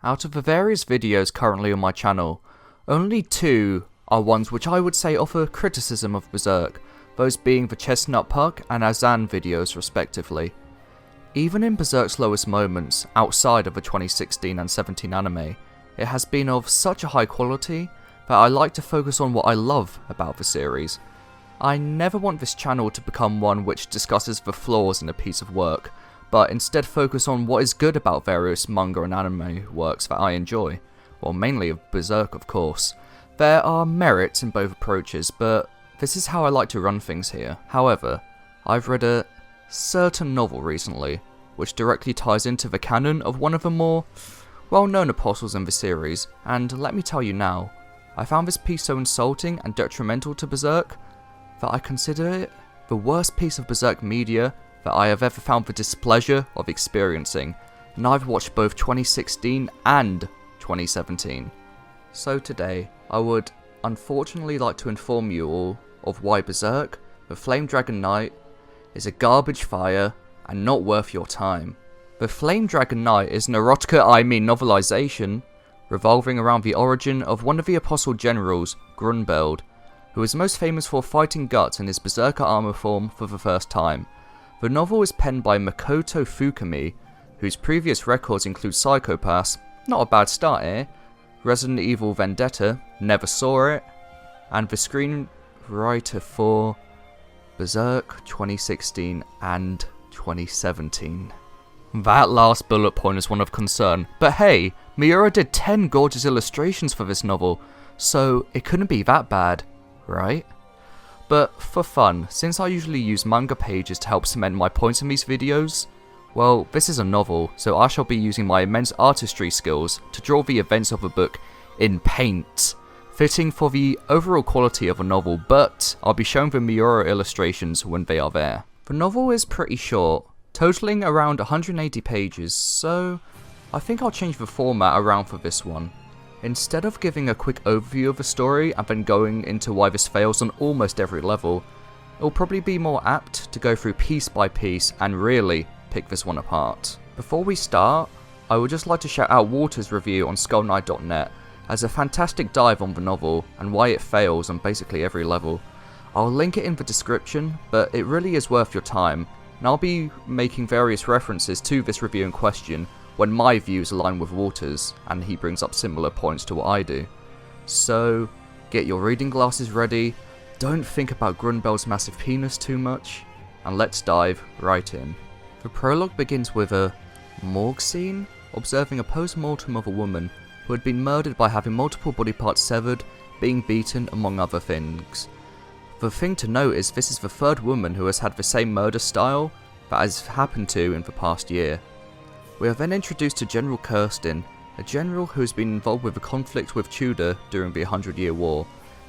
Out of the various videos currently on my channel, only two are ones which I would say offer criticism of Berserk, those being the Chestnut Puck and Azan videos respectively. Even in Berserk's lowest moments, outside of the 2016 and 17 anime, it has been of such a high quality that I like to focus on what I love about the series. I never want this channel to become one which discusses the flaws in a piece of work, but instead focus on what is good about various manga and anime works that I enjoy. Well, mainly of Berserk, of course. There are merits in both approaches, but this is how I like to run things here. However, I've read a certain novel recently, which directly ties into the canon of one of the more well-known apostles in the series, and let me tell you now, I found this piece so insulting and detrimental to Berserk that I consider it the worst piece of Berserk media that I have ever found the displeasure of experiencing, and I've watched both 2016 and 2017. So today, I would unfortunately like to inform you all of why Berserk, the Flame Dragon Knight, is a garbage fire and not worth your time. The Flame Dragon Knight is an erotica novelization revolving around the origin of one of the apostle generals, Grunbeld, who is most famous for fighting Guts in his berserker armor form for the first time. The novel is penned by Makoto Fukami, whose previous records include Psycho-Pass, not a bad start here, Resident Evil Vendetta, never saw it, and the screenwriter for Berserk 2016 and 2017. That last bullet point is one of concern, but hey, Miura did 10 gorgeous illustrations for this novel, so it couldn't be that bad, right? But for fun, since I usually use manga pages to help cement my points in these videos, well, this is a novel, so I shall be using my immense artistry skills to draw the events of a book in paint, fitting for the overall quality of a novel, but I'll be showing the Miura illustrations when they are there. The novel is pretty short, totaling around 180 pages, so I think I'll change the format around for this one. Instead of giving a quick overview of the story and then going into why this fails on almost every level, it'll probably be more apt to go through piece by piece and really pick this one apart. Before we start, I would just like to shout out Walter's review on skullknight.net as a fantastic dive on the novel and why it fails on basically every level. I'll link it in the description, but it really is worth your time, and I'll be making various references to this review in question when my views align with Walter's, and he brings up similar points to what I do. So, get your reading glasses ready, don't think about Grunbeld's massive penis too much, and let's dive right in. The prologue begins with a morgue scene, observing a post-mortem of a woman who had been murdered by having multiple body parts severed, being beaten, among other things. The thing to note is this is the third woman who has had the same murder style that has happened to in the past year. We are then introduced to General Kirsten, a general who has been involved with a conflict with Tudor during the 100-Year War,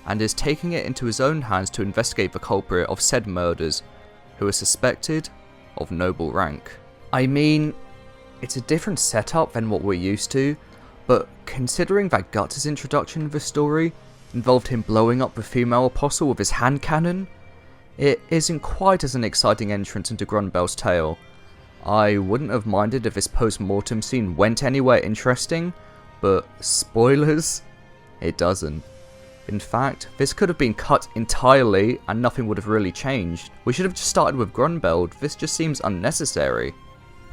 and is taking it into his own hands to investigate the culprit of said murders, who is suspected of noble rank. I mean, it's a different setup than what we're used to, but considering that Guts' introduction in the story involved him blowing up the female apostle with his hand cannon, it isn't quite as an exciting entrance into Grunbeld's tale. I wouldn't have minded if this post-mortem scene went anywhere interesting, but spoilers, it doesn't. In fact, this could have been cut entirely and nothing would have really changed. We should have just started with Grunbeld, this just seems unnecessary.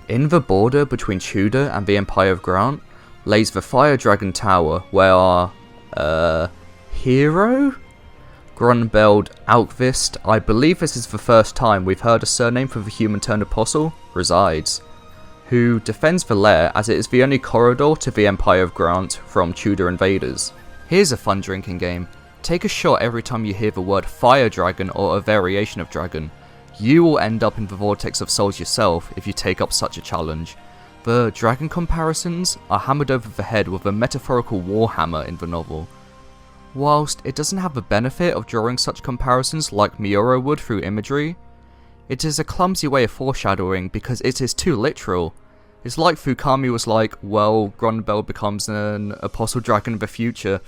In the border between Tudor and the Empire of Grant lays the Fire Dragon Tower, where our, hero? Grunbeld Alkvist, I believe this is the first time we've heard a surname for the human-turned apostle, resides, who defends the lair as it is the only corridor to the Empire of Grant from Tudor invaders. Here's a fun drinking game. Take a shot every time you hear the word Fire Dragon or a variation of dragon. You will end up in the Vortex of Souls yourself if you take up such a challenge. The dragon comparisons are hammered over the head with a metaphorical warhammer in the novel. Whilst it doesn't have the benefit of drawing such comparisons like Miura would through imagery, it is a clumsy way of foreshadowing because it is too literal. It's like Fukami was like, well, Grunbeld becomes an apostle dragon in the future.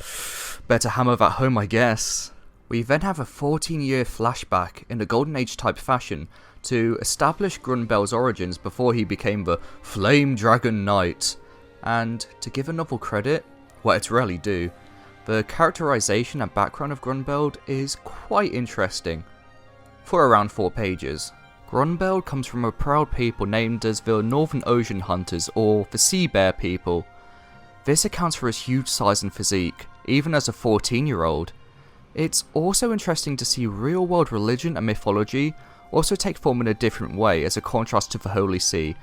Better hammer that home, I guess. We then have a 14-year flashback in a Golden Age type fashion to establish Grunbeld's origins before he became the Flame Dragon Knight, and to give a novel credit, well, it's rarely due, the characterization and background of Grunbeld is quite interesting, for around 4 pages. Grunbeld comes from a proud people named as the Northern Ocean Hunters, or the Sea Bear people. This accounts for his huge size and physique, even as a 14-year-old. It's also interesting to see real-world religion and mythology also take form in a different way as a contrast to the Holy See.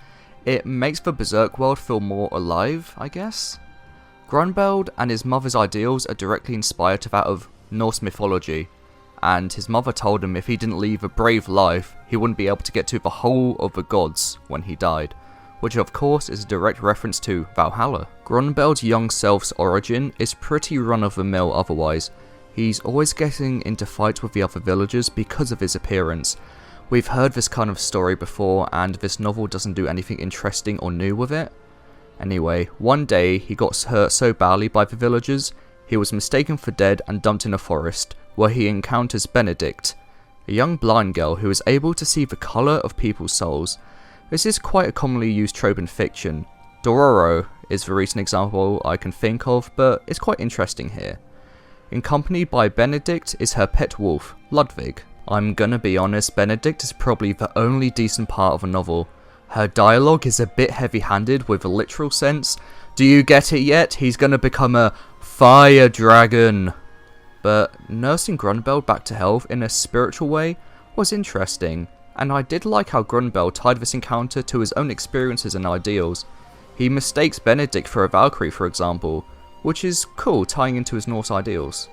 It makes the Berserk world feel more alive, I guess? Grunbeld and his mother's ideals are directly inspired to that of Norse mythology, and his mother told him if he didn't lead a brave life, he wouldn't be able to get to the whole of the gods when he died, which of course is a direct reference to Valhalla. Grunbeld's young self's origin is pretty run-of-the-mill otherwise. He's always getting into fights with the other villagers because of his appearance. We've heard this kind of story before, and this novel doesn't do anything interesting or new with it. Anyway, one day he got hurt so badly by the villagers, he was mistaken for dead and dumped in a forest, where he encounters Benedict, a young blind girl who is able to see the colour of people's souls. This is quite a commonly used trope in fiction. Dororo is the recent example I can think of, but it's quite interesting here. Accompanied by Benedict is her pet wolf, Ludwig. I'm gonna be honest, Benedict is probably the only decent part of a novel. Her dialogue is a bit heavy-handed with a literal sense. Do you get it yet? He's gonna become a fire dragon. But nursing Grunbeld back to health in a spiritual way was interesting, and I did like how Grunbeld tied this encounter to his own experiences and ideals. He mistakes Benedict for a Valkyrie, for example, which is cool, tying into his Norse ideals.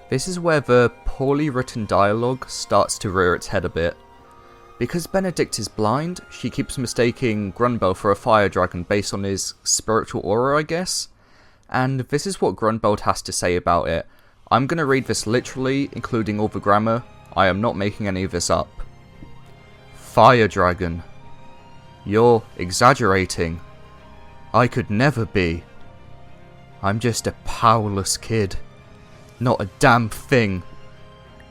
This is where the poorly written dialogue starts to rear its head a bit. Because Benedict is blind, she keeps mistaking Grunbeld for a fire dragon based on his spiritual aura, I guess. And this is what Grunbeld has to say about it. I'm gonna read this literally, including all the grammar. I am not making any of this up. Fire dragon. You're exaggerating. I could never be. I'm just a powerless kid. Not a damn thing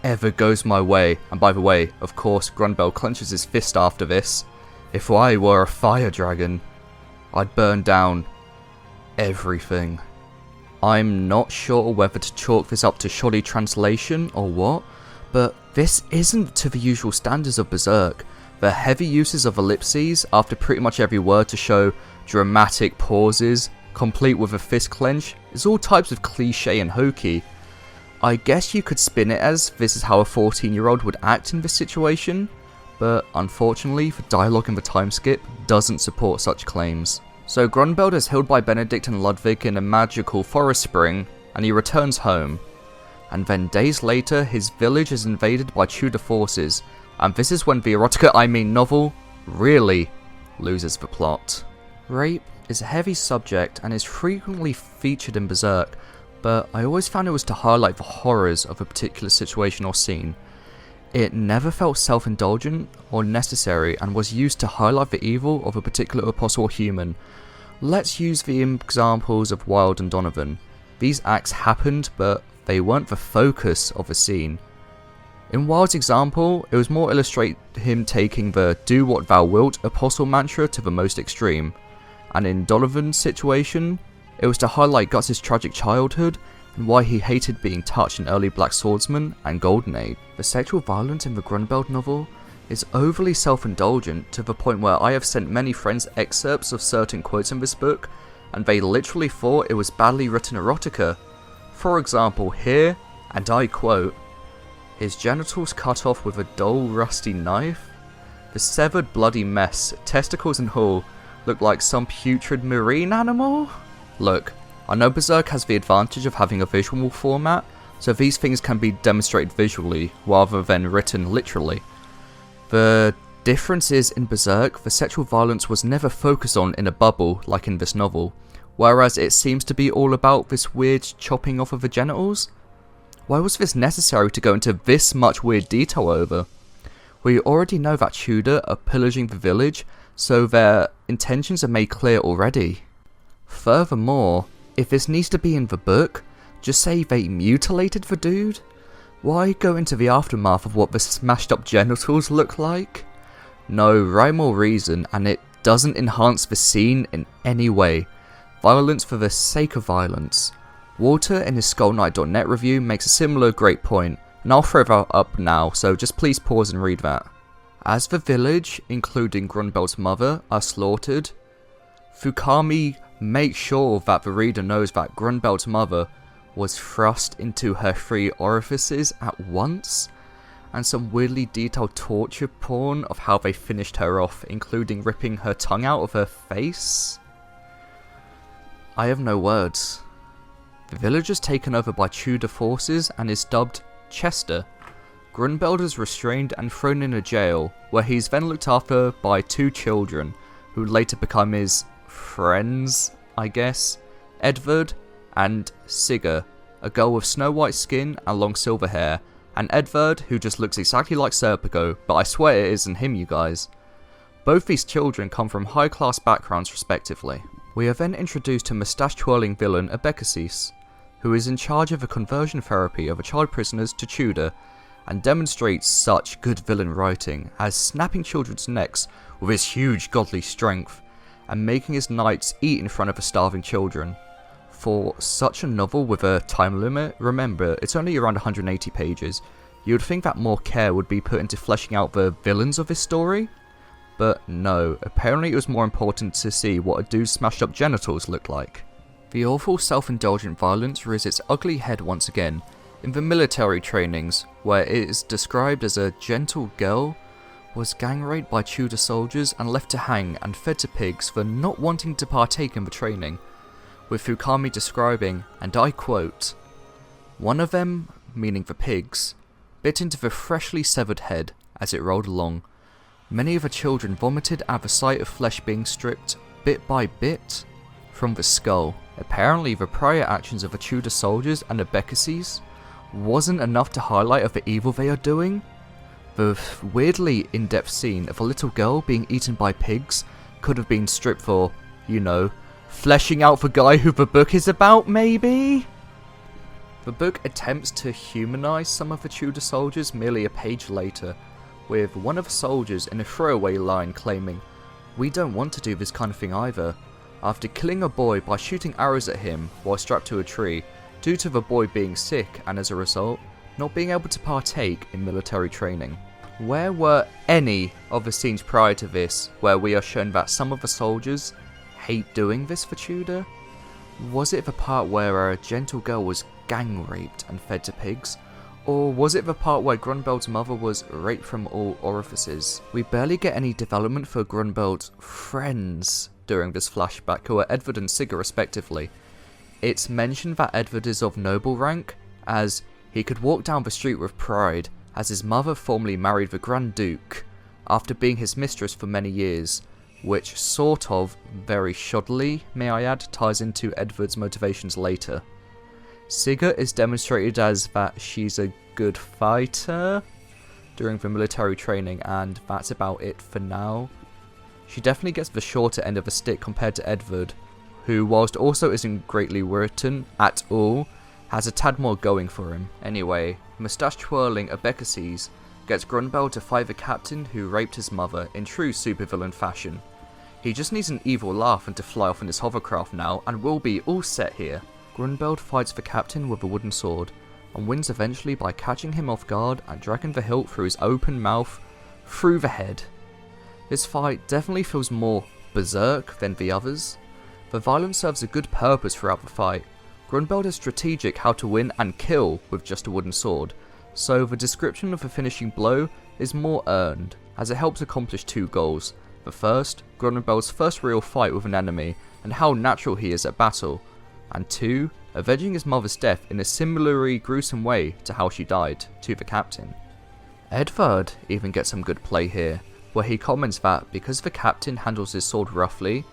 ever goes my way. And by the way, of course, Grunbeld clenches his fist after this. If I were a fire dragon, I'd burn down everything. I'm not sure whether to chalk this up to shoddy translation or what, but this isn't to the usual standards of Berserk. The heavy uses of ellipses after pretty much every word to show dramatic pauses, complete with a fist clench, is all types of cliche and hokey. I guess you could spin it as this is how a 14-year-old would act in this situation, but unfortunately the dialogue in the time skip doesn't support such claims. So Grunbeld is healed by Benedict and Ludwig in a magical forest spring, and he returns home. And then days later, his village is invaded by Tudor forces, and this is when the novel really loses the plot. Rape is a heavy subject and is frequently featured in Berserk, but I always found it was to highlight the horrors of a particular situation or scene. It never felt self-indulgent or necessary and was used to highlight the evil of a particular apostle or human. Let's use the examples of Wild and Donovan. These acts happened, but they weren't the focus of the scene. In Wild's example, it was more illustrate him taking the do what thou wilt apostle mantra to the most extreme. And in Donovan's situation, it was to highlight Guts' tragic childhood and why he hated being touched in early Black Swordsman and Golden Age. The sexual violence in the Grunbeld novel is overly self-indulgent to the point where I have sent many friends excerpts of certain quotes in this book, and they literally thought it was badly written erotica. For example, here, and I quote, "His genitals cut off with a dull rusty knife? The severed bloody mess, testicles and all, look like some putrid marine animal?" Look, I know Berserk has the advantage of having a visual format, so these things can be demonstrated visually rather than written literally. The difference is in Berserk, the sexual violence was never focused on in a bubble like in this novel, whereas it seems to be all about this weird chopping off of the genitals. Why was this necessary to go into this much weird detail over? We already know that Tudor are pillaging the village, so their intentions are made clear already. Furthermore, if this needs to be in the book, just say they mutilated the dude? Why go into the aftermath of what the smashed up genitals look like? No rhyme or reason, and it doesn't enhance the scene in any way. violence for the sake of violence. Walter in his SkullKnight.net review makes a similar great point, and I'll throw that up now, so just please pause and read that. As the village, including Grunbeld's mother, are slaughtered, Fukami makes sure that the reader knows that Grunbeld's mother was thrust into her 3 orifices at once, and some weirdly detailed torture porn of how they finished her off, including ripping her tongue out of her face. I have no words. The village is taken over by Tudor forces and is dubbed Chester. Grunbeld is restrained and thrown in a jail, where he is then looked after by 2 children, who later become his friends, I guess, Edvard and Sigga, a girl with snow white skin and long silver hair, and Edvard, who just looks exactly like Serpico, but I swear it isn't him, you guys. Both these children come from high class backgrounds respectively. We are then introduced to moustache-twirling villain Abekasis, who is in charge of a conversion therapy of child prisoners to Tudor, and demonstrates such good villain writing as snapping children's necks with his huge godly strength, and making his knights eat in front of the starving children. For such a novel with a time limit, remember, it's only around 180 pages, you would think that more care would be put into fleshing out the villains of this story? But no, apparently it was more important to see what a dude's smashed up genitals looked like. The awful self-indulgent violence rears its ugly head once again in the military trainings, where it is described as a gentle girl was gang raped by Tudor soldiers and left to hang and fed to pigs for not wanting to partake in the training, with Fukami describing, and I quote, "One of them, meaning the pigs, bit into the freshly severed head as it rolled along. Many of the children vomited at the sight of flesh being stripped, bit by bit, from the skull." Apparently the prior actions of the Tudor soldiers and the Abekasis wasn't enough to highlight of the evil they are doing. The weirdly in-depth scene of a little girl being eaten by pigs could have been stripped for, you know, fleshing out the guy who the book is about, maybe? The book attempts to humanize some of the Tudor soldiers merely a page later, with one of the soldiers in a throwaway line claiming, "We don't want to do this kind of thing either," after killing a boy by shooting arrows at him while strapped to a tree, due to the boy being sick and as a result, not being able to partake in military training. Where were any of the scenes prior to this where we are shown that some of the soldiers hate doing this for Tudor? Was it the part where a gentle girl was gang raped and fed to pigs? Or was it the part where Grunbeld's mother was raped from all orifices? We barely get any development for Grunbeld's friends during this flashback, who are Edvard and Sigga respectively. It's mentioned that Edvard is of noble rank, as he could walk down the street with pride, as his mother formerly married the Grand Duke, after being his mistress for many years, which sort of, very shoddily, may I add, ties into Edvard's motivations later. Sigga is demonstrated as that she's a good fighter during the military training, and that's about it for now. She definitely gets the shorter end of the stick compared to Edvard, who, whilst also isn't greatly written at all, has a tad more going for him. Anyway, moustache-twirling Abekasis gets Grunbeld to fight the captain who raped his mother in true supervillain fashion. He just needs an evil laugh and to fly off in his hovercraft now, and we'll be all set here. Grunbeld fights the captain with a wooden sword, and wins eventually by catching him off guard and dragging the hilt through his open mouth through the head. This fight definitely feels more Berserk than the others. The violence serves a good purpose throughout the fight. Grunbeld is strategic how to win and kill with just a wooden sword, so the description of the finishing blow is more earned, as it helps accomplish 2 goals. The first, Grunbeld's first real fight with an enemy, and how natural he is at battle, and 2, avenging his mother's death in a similarly gruesome way to how she died, to the captain. Edvard even gets some good play here, where he comments that because the captain handles his sword roughly,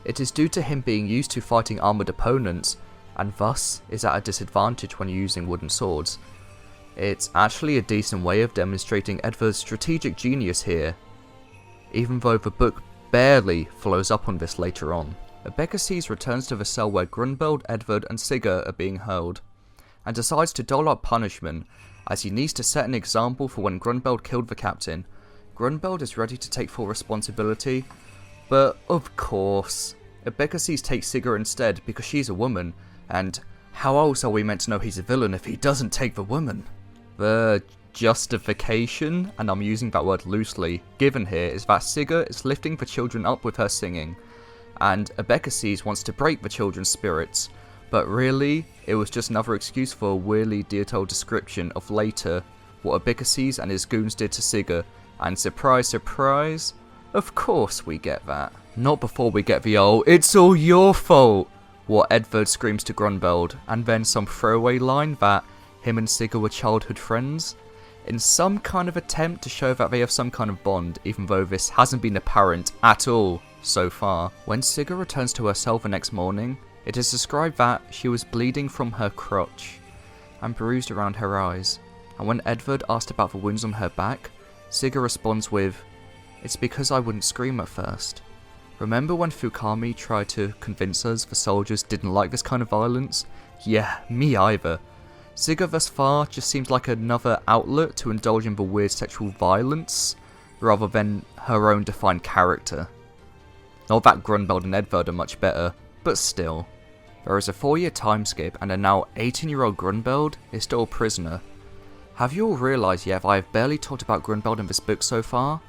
it is due to him being used to fighting armoured opponents, and thus is at a disadvantage when using wooden swords. It's actually a decent way of demonstrating Edvard's strategic genius here, even though the book barely follows up on this later on. Abekasis returns to the cell where Grunbeld, Edvard and Sigga are being held, and decides to dole out punishment as he needs to set an example for when Grunbeld killed the captain. Grunbeld is ready to take full responsibility, but of course, Abekassis takes Sigurd instead because she's a woman, and how else are we meant to know he's a villain if he doesn't take the woman? The justification, and I'm using that word loosely, given here is that Sigurd is lifting the children up with her singing, and Abekassis wants to break the children's spirits, but really, it was just another excuse for a weirdly detailed description of later what Abekassis and his goons did to Sigurd, and surprise surprise, of course we get that. Not before we get the "it's all your fault" what Edvard screams to Grunbeld, and then some throwaway line that him and Sigurd were childhood friends, in some kind of attempt to show that they have some kind of bond, even though this hasn't been apparent at all so far. When Sigurd returns to herself the next morning, it is described that she was bleeding from her crotch and bruised around her eyes, and when Edvard asked about the wounds on her back, Sigurd responds with, "It's because I wouldn't scream at first. Remember when Fukami tried to convince us the soldiers didn't like this kind of violence? Yeah, me either." Sigurd thus far just seems like another outlet to indulge in the weird sexual violence, rather than her own defined character. Not that Grunbeld and Edvard are much better, but still. There is a 4-year time skip, and a now 18-year-old Grunbeld is still a prisoner. Have you all realised yet that I have barely talked about Grunbeld in this book so far?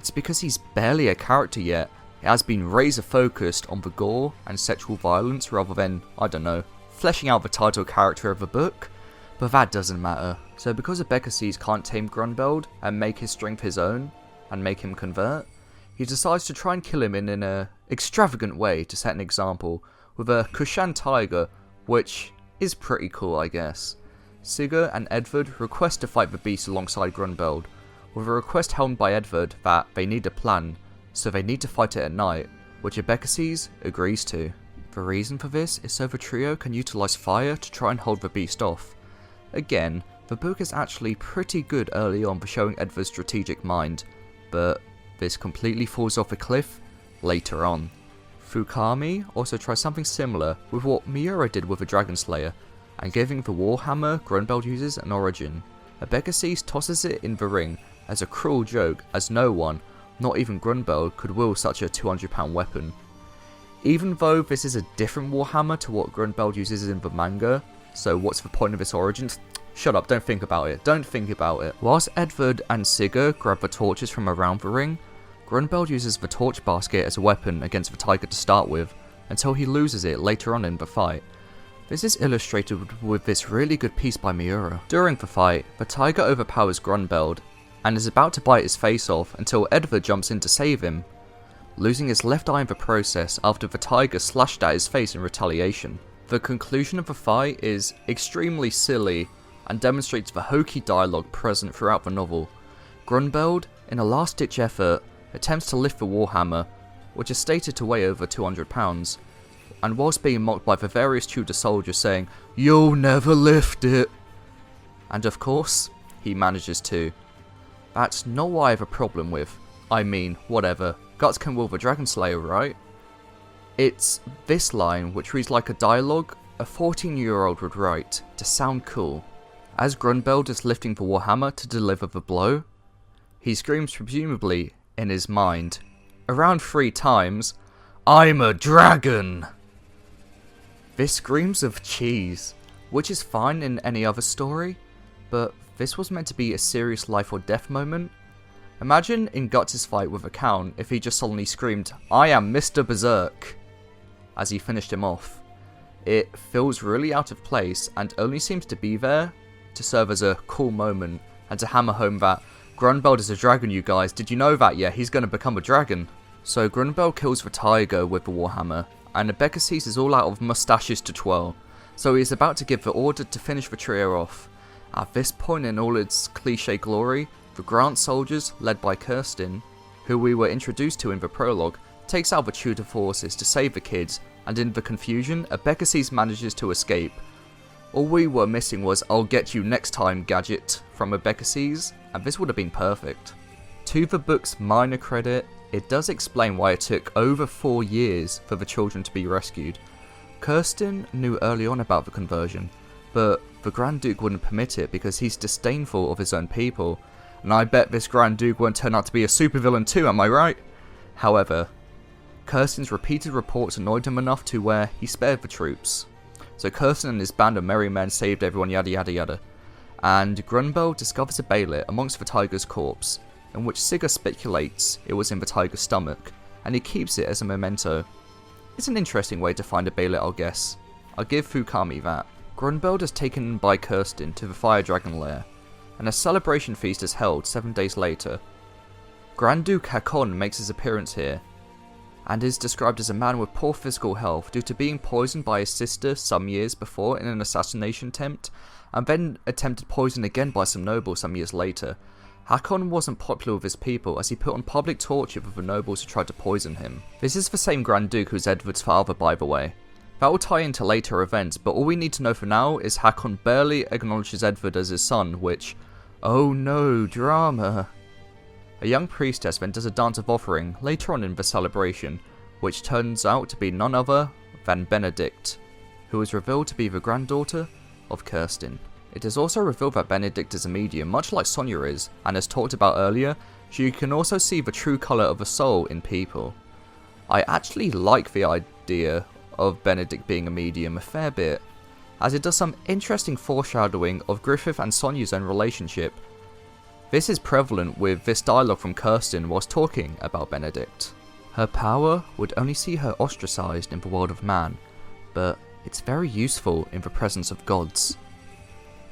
It's because he's barely a character yet. It has been razor focused on the gore and sexual violence rather than, I don't know, fleshing out the title character of the book, but that doesn't matter. So because Abekassis can't tame Grunbeld and make his strength his own, and make him convert, he decides to try and kill him in an extravagant way to set an example, with a Kushan tiger, which is pretty cool I guess. Sigurd and Edvard request to fight the beast alongside Grunbeld, with a request helmed by Edvard that they need a plan, so they need to fight it at night, which Abekassis agrees to. The reason for this is so the trio can utilise fire to try and hold the beast off. Again, the book is actually pretty good early on for showing Edvard's strategic mind, but this completely falls off a cliff later on. Fukami also tries something similar with what Miura did with the Dragon Slayer, and giving the warhammer Grunbeld uses an origin. Abekassis tosses it in the ring as a cruel joke, as no one, not even Grunbeld, could wield such a 200-pound weapon. Even though this is a different warhammer to what Grunbeld uses in the manga, so what's the point of its origins? Shut up, don't think about it, don't think about it. Whilst Edvard and Sigurd grab the torches from around the ring, Grunbeld uses the torch basket as a weapon against the tiger to start with, until he loses it later on in the fight. This is illustrated with this really good piece by Miura. During the fight, the tiger overpowers Grunbeld, and is about to bite his face off until Edvard jumps in to save him, losing his left eye in the process after the tiger slashed at his face in retaliation. The conclusion of the fight is extremely silly and demonstrates the hokey dialogue present throughout the novel. Grunbeld, in a last-ditch effort, attempts to lift the warhammer, which is stated to weigh over 200 pounds, and whilst being mocked by the various Tudor soldiers saying, "You'll never lift it," and of course, he manages to. That's not what I have a problem with. I mean, whatever, Guts can wield the Dragon Slayer, right? It's this line which reads like a dialogue a 14-year-old would write to sound cool. As Grunbeld is lifting the warhammer to deliver the blow, he screams presumably in his mind, around 3 times, "I'm a dragon!" This screams of cheese, which is fine in any other story, but this was meant to be a serious life or death moment. Imagine in Guts' fight with a Count if he just suddenly screamed, "I am Mr. Berserk," as he finished him off. It feels really out of place and only seems to be there to serve as a cool moment and to hammer home that Grunbeld is a dragon, you guys, did you know that? Yeah, he's going to become a dragon. So Grunbeld kills the tiger with the warhammer, and Abekassis is all out of mustaches to twirl, so he is about to give the order to finish the trio off. At this point in all its cliche glory, the Grant soldiers, led by Kirsten, who we were introduced to in the prologue, takes out the Tudor forces to save the kids, and in the confusion, Abekassis manages to escape. All we were missing was "I'll get you next time, gadget" from Abekassis, and this would have been perfect. To the book's minor credit, it does explain why it took over 4 years for the children to be rescued. Kirsten knew early on about the conversion, but the Grand Duke wouldn't permit it because he's disdainful of his own people, and I bet this Grand Duke won't turn out to be a supervillain too, am I right? However, Kirsten's repeated reports annoyed him enough to where he spared the troops. So Kirsten and his band of merry men saved everyone, yada yada yada. And Grunbeld discovers a baylet amongst the tiger's corpse, in which Sigurd speculates it was in the tiger's stomach, and he keeps it as a memento. It's an interesting way to find a baylet, I'll guess. I'll give Fukami that. Grunbeld is taken by Kirsten to the Fire Dragon lair, and a celebration feast is held 7 days later. Grand Duke Hakon makes his appearance here, and is described as a man with poor physical health due to being poisoned by his sister some years before in an assassination attempt, and then attempted poison again by some nobles some years later. Hakon wasn't popular with his people as he put on public torture for the nobles who tried to poison him. This is the same Grand Duke who's Edward's father, by the way. That will tie into later events, but all we need to know for now is Hakon barely acknowledges Edward as his son, which, oh no, drama. A young priestess then does a dance of offering later on in the celebration, which turns out to be none other than Benedict, who is revealed to be the granddaughter of Kirsten. It is also revealed that Benedict is a medium, much like Sonya is, and as talked about earlier, she can also see the true colour of a soul in people. I actually like the idea of Benedict being a medium a fair bit, as it does some interesting foreshadowing of Griffith and Sonya's own relationship. This is prevalent with this dialogue from Kirsten whilst talking about Benedict. Her power would only see her ostracised in the world of man, but it's very useful in the presence of gods.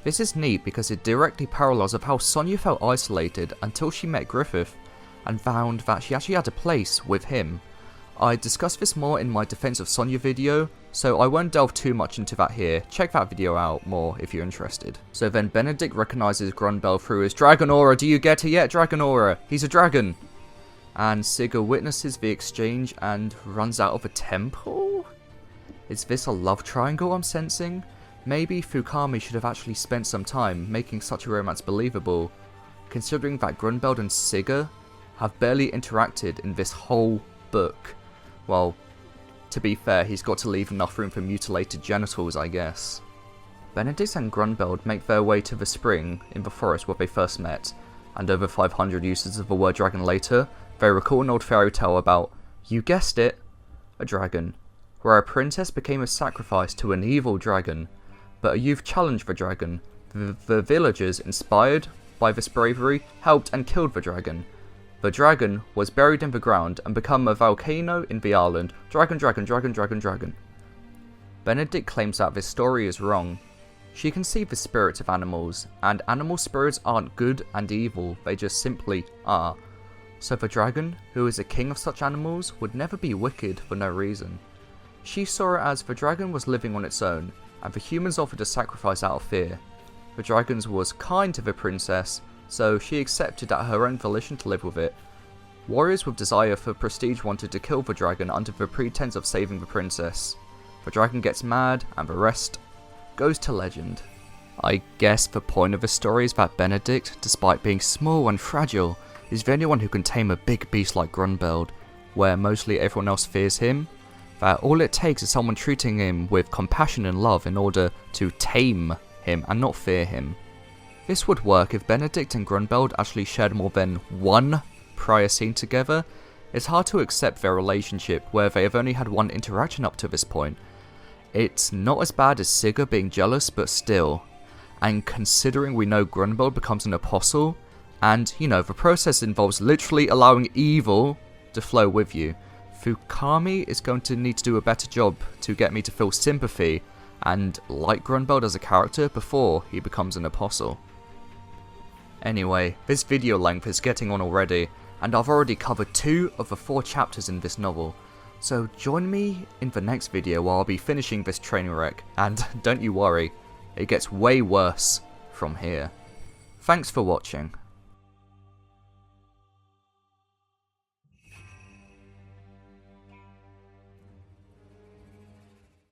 This is neat because it directly parallels of how Sonya felt isolated until she met Griffith and found that she actually had a place with him. I discussed this more in my Defense of Sonya video, so I won't delve too much into that here. Check that video out more if you're interested. So then Benedict recognises Grunbeld through his dragon aura. Do you get it yet? Dragon aura. He's a dragon. And Sigurd witnesses the exchange and runs out of a temple? Is this a love triangle I'm sensing? Maybe Fukami should have actually spent some time making such a romance believable, considering that Grunbeld and Sigurd have barely interacted in this whole book. Well, to be fair, he's got to leave enough room for mutilated genitals, I guess. Benedict and Grunbeld make their way to the spring in the forest where they first met, and over 500 uses of the word dragon later, they recall an old fairy tale about, you guessed it, a dragon, where a princess became a sacrifice to an evil dragon, but a youth challenged the dragon. The villagers, inspired by this bravery, helped and killed the dragon. The dragon was buried in the ground and become a volcano in the island. Dragon, dragon, dragon, dragon, dragon. Benedict claims that this story is wrong. She can see the spirits of animals, and animal spirits aren't good and evil, they just simply are. So the dragon, who is a king of such animals, would never be wicked for no reason. She saw it as the dragon was living on its own, and the humans offered a sacrifice out of fear. The dragon was kind to the princess, so she accepted at her own volition to live with it. Warriors with desire for prestige wanted to kill the dragon under the pretense of saving the princess. The dragon gets mad, and the rest goes to legend. I guess the point of the story is that Benedict, despite being small and fragile, is the only one who can tame a big beast like Grunbeld, where mostly everyone else fears him. That all it takes is someone treating him with compassion and love in order to tame him and not fear him. This would work if Benedict and Grunbeld actually shared more than one prior scene together. It's hard to accept their relationship where they have only had one interaction up to this point. It's not as bad as Sigurd being jealous, but still. And considering we know Grunbeld becomes an apostle, and, you know, the process involves literally allowing evil to flow with you, Fukami is going to need to do a better job to get me to feel sympathy and like Grunbeld as a character before he becomes an apostle. Anyway, this video length is getting on already, and I've already covered 2 of the 4 chapters in this novel, so join me in the next video where I'll be finishing this train wreck, and don't you worry, it gets way worse from here. Thanks for watching.